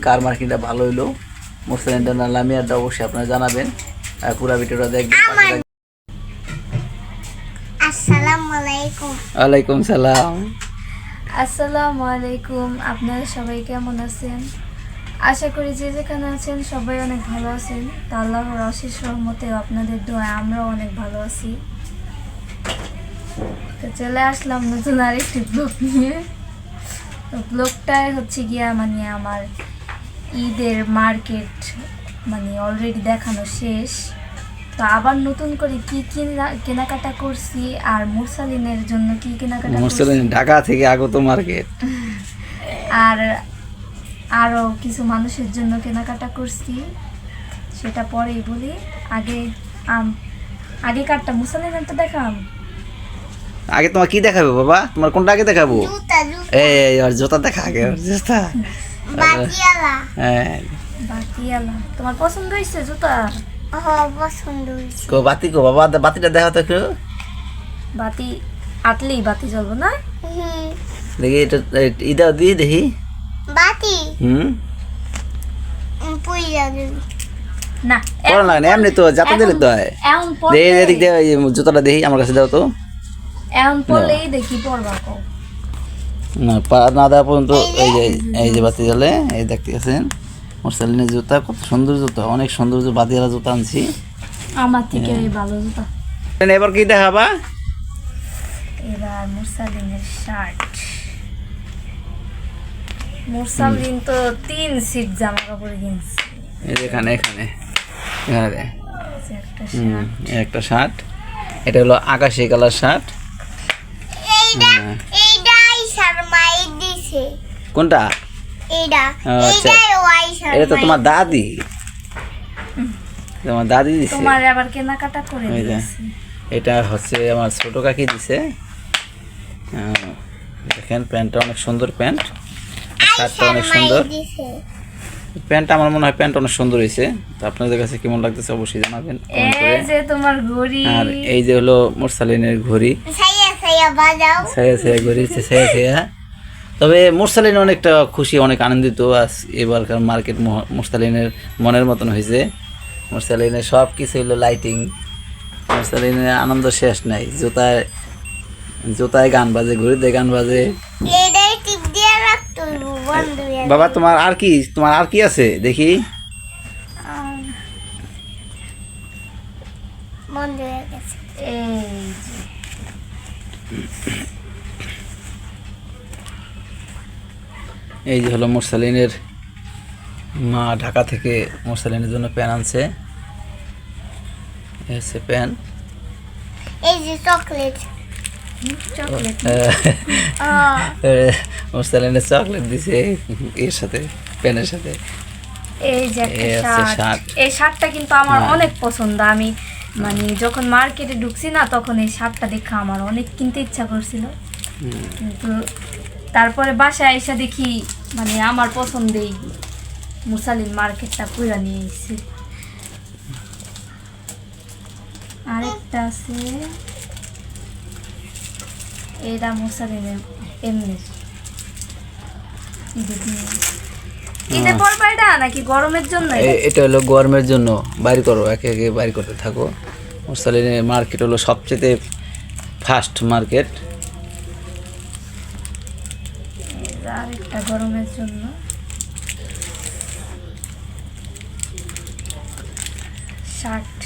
কার মার্কেটটা ভালো হইলো, মুরসালিনটা না লামিয়ারটা অবশ্যই আপনারা জানাবেন আর পুরো ভিডিওটা দেখবেন। আসসালামু আলাইকুম। ওয়ালাইকুম সালাম। আসসালামু আলাইকুম। আপনারা সবাই কেমন আছেন? আশা করি যে যেখানে আছেন সবাই অনেক ভালো আছেন। তা আল্লাহর অশেষ রহমতে আপনাদের দোয়ায় আমরাও অনেক ভালো আছি। তো চলে আসলাম নতুন আরেকটি ব্লগ নিয়ে। তো ব্লগটাই হচ্ছে গিয়া মানে আমার ঈদের মার্কেট মানে অলরেডি দেখানো শেষ। তো আবার নতুন করে কি কি কেনাকাটা করছি আর মুরসালিনের জন্য কি কেনাকাটা করছি, মুরসালিন ঢাকা থেকে আগত মার্কেট, আর আরও কিছু মানুষের জন্য কেনাকাটা করছি সেটা পরেই বলি। আগে কারটা মুরসালিনের তো দেখাম। আগে তোমার কি দেখাবো বাবা? তোমার কোনটা আগে দেখাবো? জুতা এই আর জুতা দেখা আগে, আর জুতা। বাটিয়ালা। হ্যাঁ, বাটিয়ালা তোমার পছন্দ হয়েছে জুতা? পছন্দ হয়েছে। কো বাতি কো বাবা, বাতিটা দেখাও তো একটু। বাতি আটলেই বাতি জ্বলবো না? দেখি এটা ইদাও দিই দেখি। বাতি হুম, পুইয়া দিবি। না পড়া লাগে না, এমনি তো যাতা দিলে তো হয়। এখন দেখি পড়লে এদিক দিয়ে জুতাটা দেখি, আমার কাছে দাও তো। এখন পড়লেই দেখি পড়বা কও। না না দেওয়া পর্যন্ত এই যে বাতি জ্বলে, এই দেখতে পাচ্ছেন মুরসালিনের জুতা, কত সুন্দর জুতা, অনেক সুন্দর বাতিওয়ালা জুতা আনছি। আমার থেকে এই ভালো জুতা। এবার কি দেখাবা? এবার মুরসালিনের শার্ট। মুরসালিন তো 3 সিট জামা কাপড় কিনছে। এই যে এখানে এখানে এখানে যে একটা এই একটা শার্ট, এটা হলো আকাশি কালার শার্ট। এইটা আইসার মাই দিছে। কোনটা? এইটা আচ্ছা, এইটাও আইসার। এটা তো তোমার দাদি, তোমার দাদি দিছে। তোমার আবার কেনাকাটা করে এই যে, দিয়েছি। এটা হচ্ছে আমার ছোট কাকি দিছে। দেখেন প্যান্টটা অনেক সুন্দর, প্যান্ট শার্টটা অনেক সুন্দর। প্যান্টটা আমার মনে হয় প্যান্ট অনেক সুন্দর হয়েছে। তো আপনাদের কাছে কেমন লাগতেছে অবশ্যই জানাবেন কমেন্ট করে। এই যে তোমার ঘড়ি। আর এই যে হলো মুরসালিনের ঘড়ি, সাইয়া সাইয়া বাজাও। ছায়া ছায়া ঘড়ি, ছায়া ছায়া। তবে মুরসালিন অনেকটা খুশি, অনেক আনন্দিত। আজ এবারকার মার্কেট মুরসালিনের মনের মতন হয়েছে। মুরসালিনের সব কিছু হলো লাইটিং, মুরসালিনের আনন্দ শেষ নাই। জুতায় গান বাজে, ঘড়িতে গান বাজে। এইটাই টিপ দিয়ে রাখতে হইব বন্ধ হয়ে। বাবা তোমার আর কি আছে দেখি? বন্ধ হয়ে গেছে। এই যে এই যে হলো মুরসালিনের মা ঢাকা থেকে মুরসালিনের জন্য প্যান আনছে। এই হচ্ছে প্যান। এই যে চকলেট। চকলেট। মুরসালিনের চকলেট দিছে এর সাথে, প্যানের সাথে। এই যে এই একটা হচ্ছে শার্ট। শার্ট। এই শার্টটা কিন্তু আমার অনেক পছন্দ। আমি মানে যখন মার্কেটে ঢুকছি না তখন এই শার্টটা দেখে আমার অনেক কিনতে ইচ্ছা করছিল, কিন্তু তারপরে বাসায় এসে দেখি মানে আমার পছন্দেই মুরসালিন মার্কেটটা পুরা নিয়ে এসেছি। আরেকটা আছে, এটা মুরসালিনের এমনি ঈদে পরবা এটা নাকি গরমের জন্য? এটা হলো গরমের জন্য। বাইর করো, একে একে বাইর করতে থাকো। মুরসালিনের মার্কেট হলো সবচেয়ে ফাস্ট মার্কেট। আরেকটা গরমের জন্য শার্ট।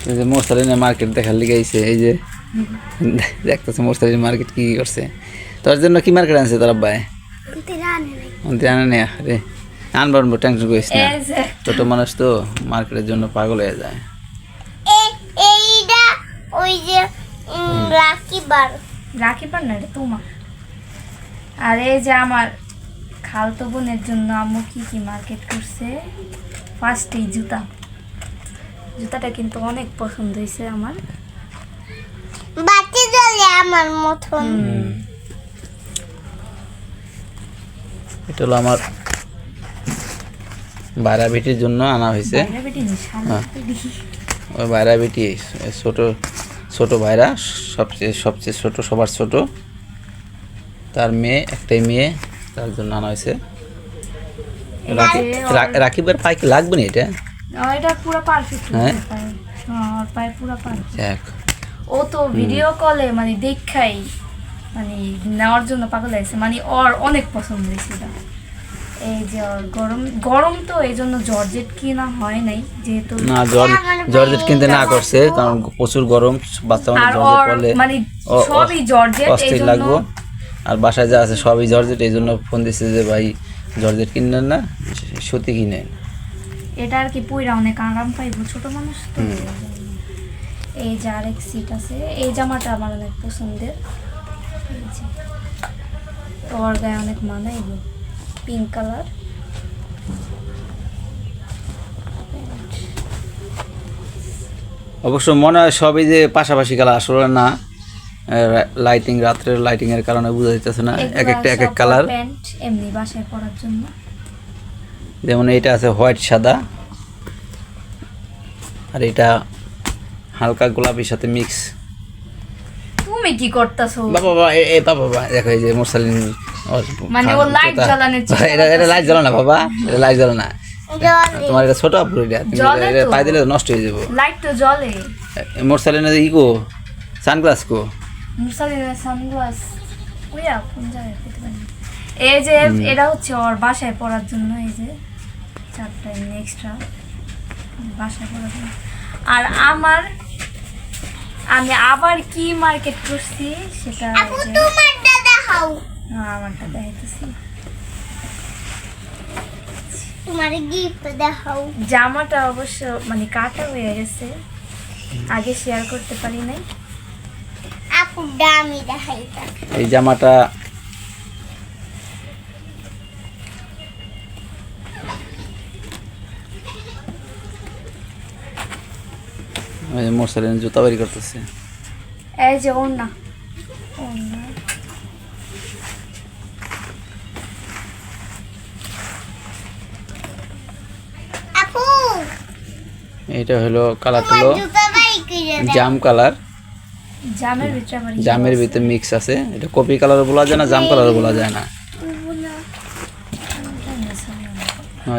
এই যে মুরসালিনের মার্কেট দেখার লিগে আইছে। এই যে দেখতেছে মুরসালিনের মার্কেট কি করছে। তোর জন্য কি মার্কেট আনছে তোর আব্বাই? আনে না রে, আনবো, টেনশন করিস না। এই যে ছোট মানুষ তো মার্কেটের জন্য পাগল হয়ে যায়। এইটা ওই যে রাখি পার না, এটা তোমার। আর এই যে আমার খালতো বোনের জন্য আম্মু কি কি মার্কেট করছে। ফার্স্টেই জুতাটা কিন্তু অনেক পছন্দ হয়েছে আমার। বাতি জ্বলে আমার মতন। এটা হলো আমার বাইরা বেটির জন্য আনা হয়েছে। ওই বাইরা বেটি ছোট ছোট ভাইরা, সবচেয়ে ছোট, সবার ছোট। তার মেয়ে, একটাই মেয়ে, তার জন্য আনা হয়েছে। রাকিবের পায়ে কি লাগবে না এটা? এটা পুরো পারফেক্ট হ্যাঁ? ওর পায়ে পুরো পারফেক্ট। দেখ ও তো ভিডিও কলে মানে দেখাই মানে নেওয়ার জন্য পাগল হয়েছে, মানে ওর অনেক পছন্দ হয়েছে এটা। এই যে ওর গরম গরম তো এই জন্য জর্জেট কিনা হয় নাই, যেহেতু না জর্জেট কিনতে না করছে, কারণ প্রচুর গরম, বাচ্চা মানুষ আর জর্জেট ওর পরলে মানে সবই জর্জেট, এই অস্থির জন্য লাগবো। আর বাসায় যা আছে সবই জর্জেট, এই জন্য ফোন দিচ্ছে যে ভাই জর্জেট কিনেন না, সুতি কিনেন। এটা আর কি পুইরা অনেক আরাম পাইবো, ছোট মানুষ তো। এই যে আরেক সিট আছে, এই জামাটা আমার অনেক পছন্দের। এই যে ওর গায়ে অনেক মানাইব, পিঙ্ক কালার। অবশ্য মনে হয় সবই যে পাশাপাশি কালার, আসলে না, লাইটিং, রাত্রের লাইটিং এর কারণে বোঝা যাচ্ছে না, এক একটা এক এক কালার। প্যান্ট এমনি বাসায় পরার জন্য। যেমন এইটা আছে হোয়াইট সাদা, আর এটা হালকা গোলাপির সাথে মিক্স। তুমি কি করতেছো? বাবা বাবা দেখো, এই যে মুরসালিন মানে ও লাইট জ্বালানোর চেষ্টা এটা লাইট জ্বালো না বাবা, এটা লাইট জ্বালো না, জলে তোমার এটা ছোট আপুর, এটা জ্বলে তো। পাই দিলে নষ্ট হয়ে যাবো। লাইট তো জ্বলে। মুরসালিনের ইগো সানগ্লাস কো, মুরসালিনের সানগ্লাস ওইয়া কোন জায়গায় পেতে পারি। এই যে এটা হচ্ছে ওর বাসায় পরার জন্য, এই যে চারটা এক্সট্রা বাসায় পরার জন্য। আর আমি আবার কি মার্কেট করছি সেটা আপু তোমারটা দেখাও, আমারটা দেখাইতেছি। তোমার গিফট দেখাও। জামাটা অবশ্য মানে কাটা হয়ে গেছে, আগে শেয়ার করতে পারি নাই। আপু দামি দেখাইতা। এই জামাটা মুরসালিন জুতা বাড়ি করতেছে। এই যে ওড়না, ওড়না আপু এটা হলো কালারটা তোমার হলো জুতা বাই করে দাও। জাম কালার, জামের ভিতরে আবার জামের ভিতরে মিক্স আছে। এটা কপি কালার বলা যায় না, জাম কালার বলা যায় না।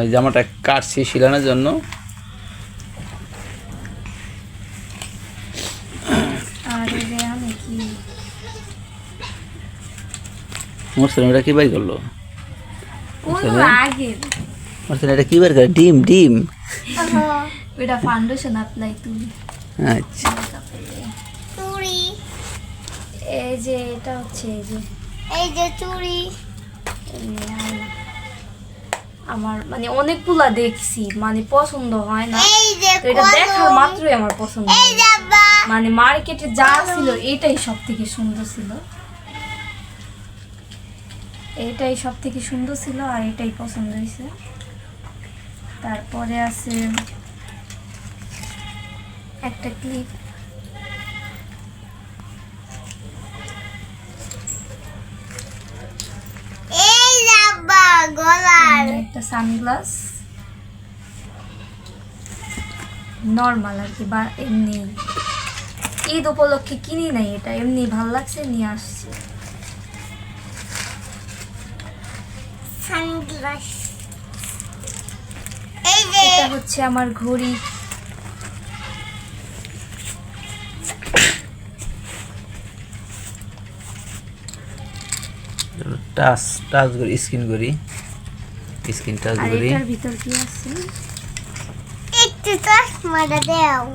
এই জামাটা কাটছি সিলানোর জন্য। আর এই যে আমি কি মুরসালিন এটা কি বাই করলো? কোন আগে মুরসালিন এটা কি বাই করে? ডিম ডিম। ওটা ফাউন্ডেশন অ্যাপ্লাই তুমি। আচ্ছা চুড়ি, এই যে এটা হচ্ছে এই যে চুড়ি। এই আমার মানে অনেকগুলা দেখছি, মানে পছন্দ হয় না, এই যে তো এটা কলম। দেখার মাত্রই আমার পছন্দ এই হয়েছে। যে আব্বা, মানে মার্কেটে যা ছিল এটাই সব থেকে সুন্দর ছিল, এটাই সব থেকে সুন্দর ছিল, আর এটাই পছন্দ হয়েছে। তারপরে আছে একটা ক্লিপ, এই যে আব্বা গলার। একটা সানগ্লাস নর্মাল আর কি, বা এমনি ঈদ উপলক্ষে কিনি নাই, এটা এমনি ভালো লাগছে নিয়ে আসছি। সানগ্লাস। এই যে এটা হচ্ছে আমার ঘড়ি, টাচ টাচ করি, স্ক্রিন করি, স্ক্রিন টাচ আর করি। এটার ভিতর কি আছে? একটু চশমাটা দাও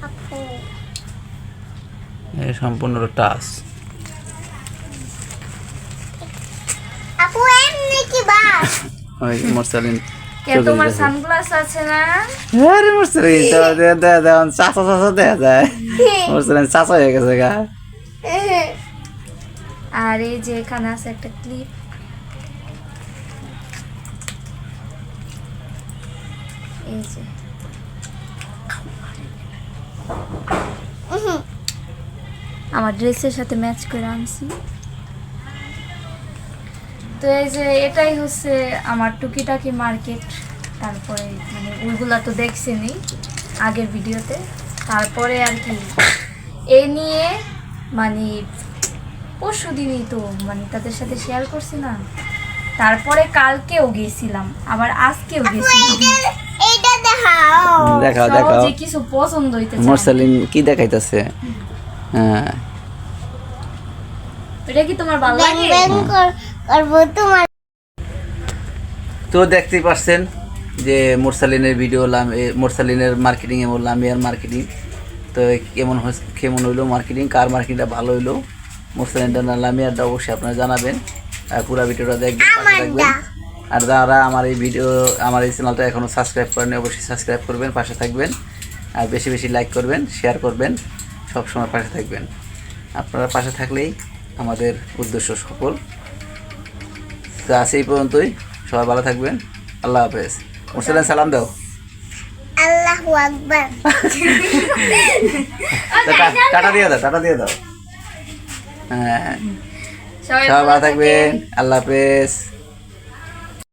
আপু। এটা সম্পূর্ণ টাচ। আপু এমনি কি বাস? ওই মুরসালিন কে তোমার সানগ্লাস আছে না? আরে মুরসালিন দাও চাচা চাচা দেখা যায়, মুরসালিন চাচা হয়ে গেছে গা। আর এই যে এখানে আছে একটা ক্লিপ, এই যে আমার ড্রেসের সাথে ম্যাচ করে আনছি। তো এই যে এটাই হচ্ছে আমার টুকিটাকি মার্কেট। তারপরে মানে ওইগুলা তো দেখছেনই আগের ভিডিওতে। তারপরে আর কি এ নিয়ে মানে পরশু দিনই তো মানে তাদের সাথে শেয়ার করছি না, তারপরে কালকেও গেছিলাম, আবার আজকেও গেছিলাম। এইটা দেখাও। দেখাও দেখাও সহজে কিছু পছন্দ হইতেছে না। মুরসালিন কি দেখাইতেছে? হ্যাঁ এটা কি তোমার ভালো ব্যাং লাগে? ব্যাং করবো তোমার। তো দেখতেই পাচ্ছেন যে মুরসালিনের ভিডিও মুরসালিনের মার্কেটিং এবং লামিয়ার মার্কেটিং। তো কেমন হইলো মার্কেটিং, কার মার্কেটিংটা ভালো হইলো, মুরসালিনটা না লামিয়ারটা অবশ্যই আপনারা জানাবেন। আর পুরো ভিডিওটা দেখবেন, পাশে থাকবেন। আর যারা আমার এই চ্যানেলটা এখনও সাবস্ক্রাইব করেন অবশ্যই সাবস্ক্রাইব করবেন, পাশে থাকবেন। আর বেশি বেশি লাইক করবেন, শেয়ার করবেন, সবসময় পাশে থাকবেন। আপনারা পাশে থাকলেই আমাদের উদ্দেশ্য সফল। তো আজ এই পর্যন্তই, সবাই ভালো থাকবেন, আল্লাহ হাফেজ। মুরসালিন সালাম দাও। আল্লাহু আকবার। টাটা দিয়ে দাও, টাটা দিয়ে দাও। হ্যাঁ সবাই সবাই ভালো থাকবেন, আল্লাহ হাফেজ।